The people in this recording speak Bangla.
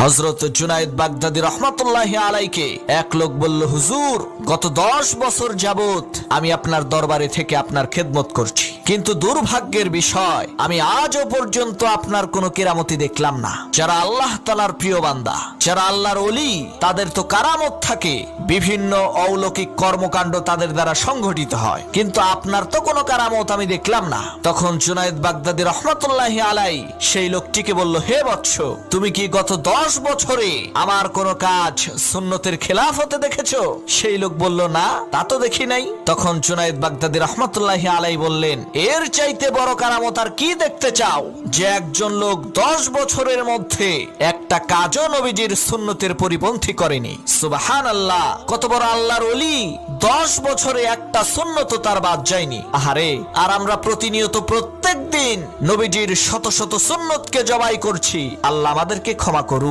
হযরত জুনায়েদ বাগদাদী রহমাতুল্লাহি আলাইকে এক লোক বলল, হুজুর, গত 10 বছর যাবত আমি আপনার দরবারে থেকে আপনার খেদমত করছি, কিন্তু দুর্ভাগ্যের বিষয় আমি আজও পর্যন্ত আপনার কোনো কেরামতি দেখলাম না। যারা আল্লাহ তাআলার প্রিয় বান্দা, যারা আল্লাহর ওলি, তাদের তো কারামত থাকে, বিভিন্ন অলৌকিক কর্মকাণ্ড তাদের দ্বারা সংঘটিত হয়, কিন্তু আপনার তো কোনো কারামত আমি দেখলাম না। তখন জুনায়েদ বাগদাদী রহমাতুল্লাহি আলাই সেই লোকটিকে বলল, হে বৎস, তুমি কি গত 10 বছরে আমার কোনো কাজ সুন্নতের খেলাফ হতে দেখেছো? সেই লোক বলল, না, তা তো দেখি নাই। তখন জুনায়েদ বাগদাদী রহমাতুল্লাহি আলাই বললেন, এর চাইতে বড় কারামত আর কি দেখতে চাও, যে একজন লোক 10 বছরের মধ্যে একটা কাজও নবীজির সুন্নতের পরিপন্থী করেনি। সুবহানাল্লাহ, কত বড় আল্লাহর ওলি, 10 বছরে একটা সুন্নত তার বাদ যায়নি। আহারে, আর আমরা প্রতিনিয়ত প্রত্যেক দিন নবীজির শত শত সুন্নতকে জবাই করছি। আল্লাহ আমাদেরকে ক্ষমা করুন।